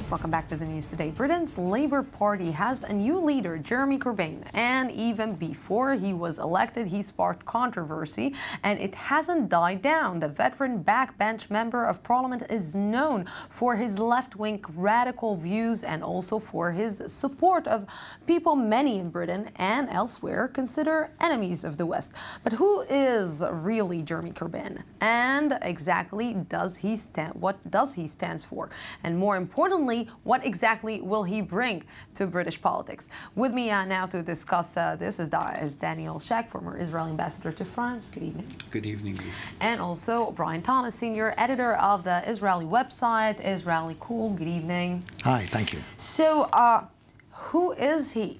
Welcome back to the news today. Britain's Labour Party has a new leader, Jeremy Corbyn, and even before he was elected, he sparked controversy, and it hasn't died down. The veteran backbench member of Parliament is known for his left-wing radical views and also for his support of people many in Britain and elsewhere consider enemies of the West. But who is really Jeremy Corbyn, and exactly what does he stand for? And more importantly, what exactly will he bring to British politics? With me now to discuss this is Daniel Shek, former Israeli ambassador to France. Good evening. Good evening, Lisa. And also Brian Thomas, senior editor of the Israeli website, Israeli Cool. Good evening. Hi, thank you. So, who is he?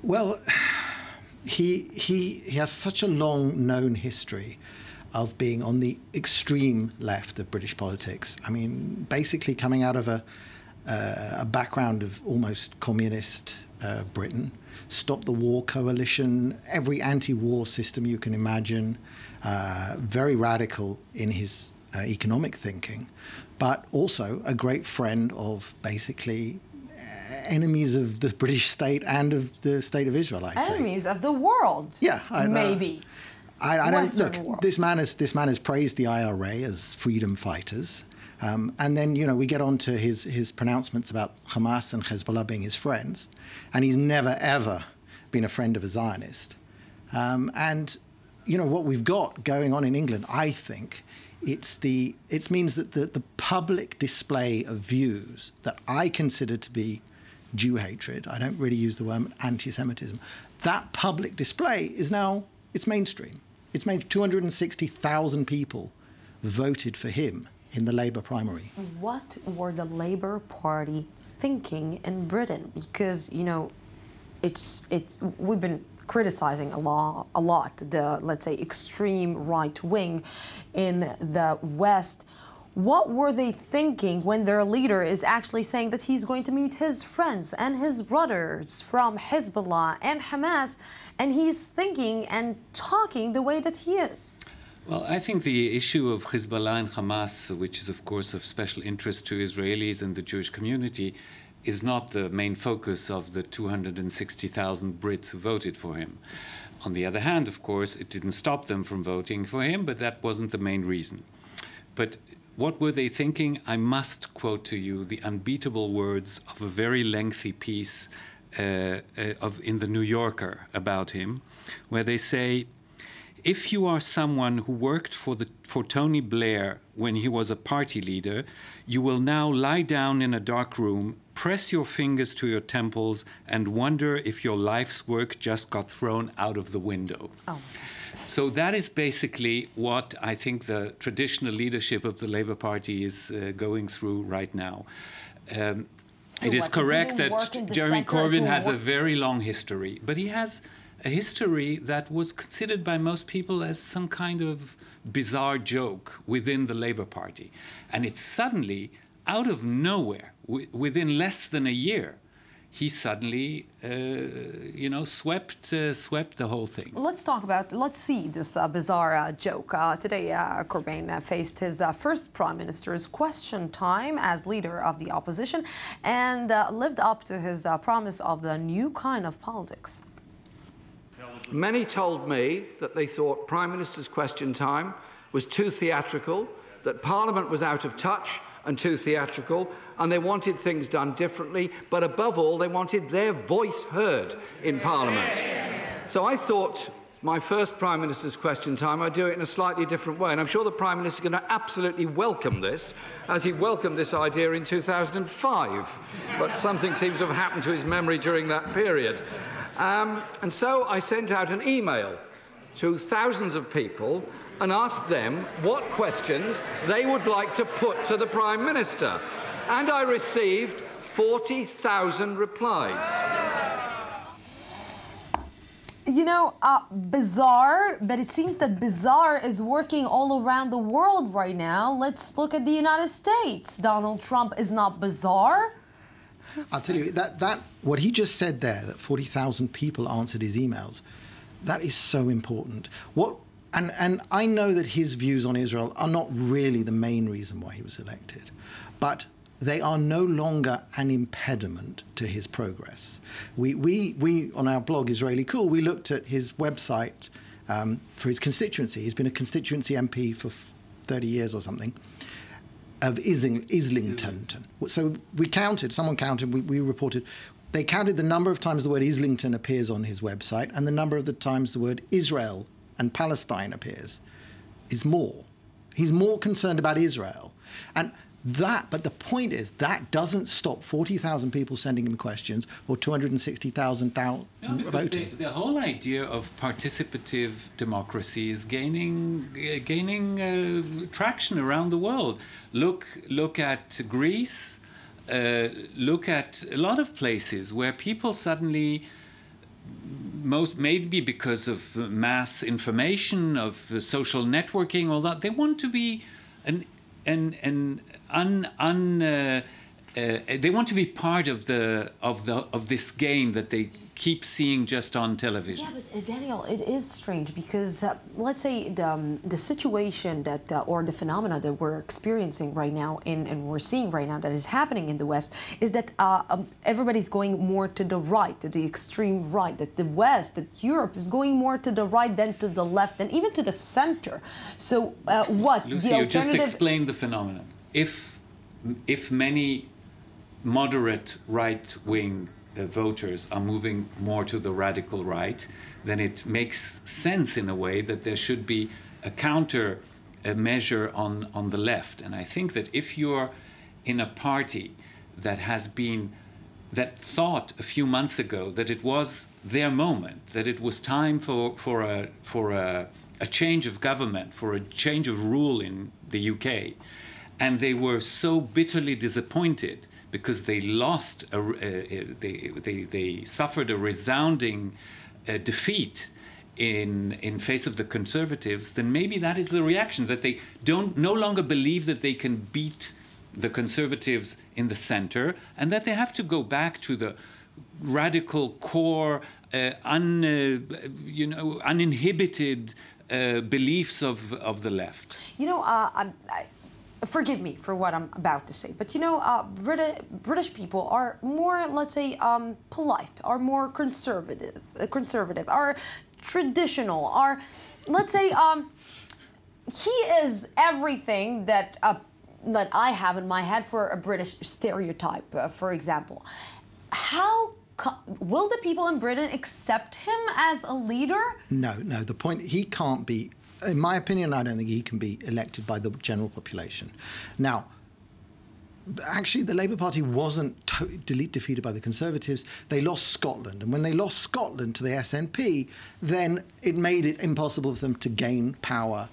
Well, he has such a long known history of being on the extreme left of British politics. I mean, basically coming out of a background of almost communist Britain, Stop the War coalition, every anti-war system you can imagine, very radical in his economic thinking, but also a great friend of basically enemies of the British state and of the state of Israel, I'd say. Enemies of the world. Yeah. Maybe. I don't look. This man has praised the IRA as freedom fighters, and then we get on to his pronouncements about Hamas and Hezbollah being his friends, and he's never ever been a friend of a Zionist. And what we've got going on in England, I think, it means that the public display of views that I consider to be Jew hatred, I don't really use the word anti-Semitism, that public display is now, it's mainstream. It's made 260,000 people voted for him in the Labour primary. What were the Labour Party thinking in Britain? Because, we've been criticizing a lot the, let's say, extreme right wing in the West. What were they thinking when their leader is actually saying that he's going to meet his friends and his brothers from Hezbollah and Hamas, and he's thinking and talking the way that he is? Well, I think the issue of Hezbollah and Hamas, which is, of course, of special interest to Israelis and the Jewish community, is not the main focus of the 260,000 Brits who voted for him. On the other hand, of course, it didn't stop them from voting for him, but that wasn't the main reason. But what were they thinking? I must quote to you the unbeatable words of a very lengthy piece in the New Yorker about him, where they say, if you are someone who worked for Tony Blair when he was a party leader, you will now lie down in a dark room, press your fingers to your temples, and wonder if your life's work just got thrown out of the window. Oh. So that is basically what I think the traditional leadership of the Labour Party is going through right now. It is correct that Jeremy Corbyn has a very long history, but he has a history that was considered by most people as some kind of bizarre joke within the Labour Party. And it's suddenly, out of nowhere, within less than a year, he suddenly, swept the whole thing. Let's see this bizarre joke. Today, Corbyn faced his first Prime Minister's question time as leader of the opposition and lived up to his promise of the new kind of politics. Many told me that they thought Prime Minister's question time was too theatrical, that Parliament was out of touch and too theatrical, and they wanted things done differently, but above all, they wanted their voice heard in Parliament. So I thought my first Prime Minister's question time, I'd do it in a slightly different way, and I'm sure the Prime Minister is going to absolutely welcome this, as he welcomed this idea in 2005, but something seems to have happened to his memory during that period. And so I sent out an email to thousands of people and asked them what questions they would like to put to the Prime Minister. And I received 40,000 replies. Bizarre, but it seems that bizarre is working all around the world right now. Let's look at the United States. Donald Trump is not bizarre. I'll tell you, that what he just said there, that 40,000 people answered his emails, that is so important. And I know that his views on Israel are not really the main reason why he was elected. But they are no longer an impediment to his progress. We on our blog, Israeli Cool, we looked at his website for his constituency. He's been a constituency MP for 30 years or something, of Islington. So we counted, someone counted, we reported, they counted the number of times the word Islington appears on his website and the number of the times the word Israel and Palestine appears is more. He's more concerned about Israel. And but the point is, that doesn't stop 40,000 people sending him questions or 260,000 voting. The whole idea of participative democracy is gaining traction around the world. Look at Greece. Look at a lot of places where people suddenly, maybe because of mass information, of social networking, all that, they want to be they want to be part of this game that they keep seeing just on television. Yeah, but Daniel, it is strange because let's say the situation that or the phenomena that we're experiencing right now and we're seeing right now that is happening in the West is that everybody's going more to the right, to the extreme right. That the West, that Europe is going more to the right than to the left, and even to the center. So what? Lucy, you just explained the phenomenon. If many moderate right-wing voters are moving more to the radical right, then it makes sense in a way that there should be a counter measure on the left. And I think that if you're in a party that thought a few months ago that it was their moment, that it was time for a change of government, for a change of rule in the UK, and they were so bitterly disappointed because they lost, they suffered a resounding defeat in face of the Conservatives, then maybe that is the reaction, that they no longer believe that they can beat the Conservatives in the center, and that they have to go back to the radical core, uninhibited beliefs of the left. You know, forgive me for what I'm about to say, but you know, British people are more, let's say, polite, are more conservative, are traditional, are, let's say, he is everything that that I have in my head for a British stereotype, for example. How will the people in Britain accept him as a leader? No. The point, he can't be. In my opinion, I don't think he can be elected by the general population. Now, actually, the Labour Party wasn't defeated by the Conservatives. They lost Scotland. And when they lost Scotland to the SNP, then it made it impossible for them to gain power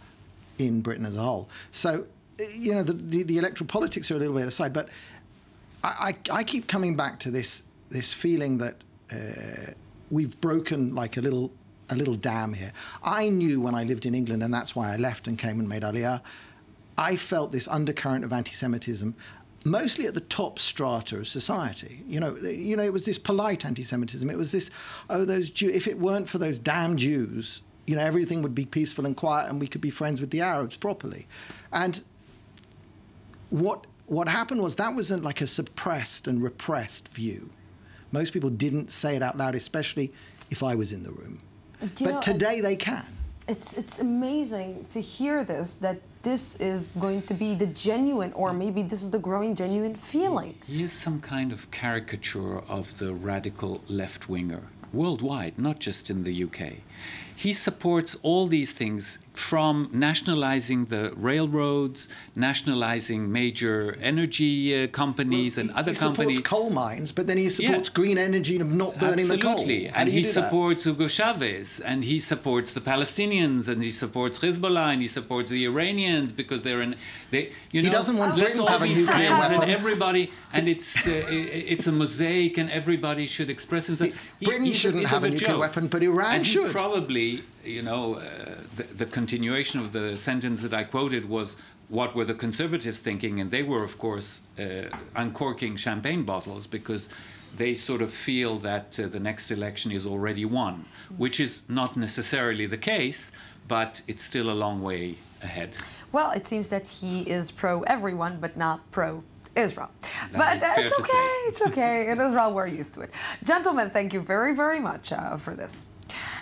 in Britain as a whole. So, you know, the electoral politics are a little bit aside. But I keep coming back to this feeling that we've broken like a little dam here. I knew when I lived in England, and that's why I left and came and made Aliyah, I felt this undercurrent of anti-Semitism, mostly at the top strata of society. You know, it was this polite anti-Semitism. It was this, oh, those Jews, if it weren't for those damn Jews, you know, everything would be peaceful and quiet and we could be friends with the Arabs properly. And what happened was that wasn't like a suppressed and repressed view. Most people didn't say it out loud, especially if I was in the room. But today they can. It's amazing to hear this, that this is going to be the genuine, or maybe this is the growing genuine feeling. He is some kind of caricature of the radical left-winger worldwide, not just in the UK. He supports all these things, from nationalizing the railroads, nationalizing major energy companies and other companies. He supports coal mines, but then he supports green energy and not burning the coal. Absolutely. And he supports Hugo Chavez, and he supports the Palestinians, and he supports Hezbollah, and he supports the Iranians because he doesn't want Britain to have a nuclear weapon. And everybody, and it's a mosaic, and everybody should express himself. Britain shouldn't have a nuclear weapon, but Iran should. Probably, you know, the continuation of the sentence that I quoted was, what were the Conservatives thinking? And they were, of course, uncorking champagne bottles, because they sort of feel that the next election is already won, which is not necessarily the case, but it's still a long way ahead. Well, it seems that he is pro-everyone, but not pro Israel. But it's okay. It's okay. In Israel, we're used to it. Gentlemen, thank you very, very much for this.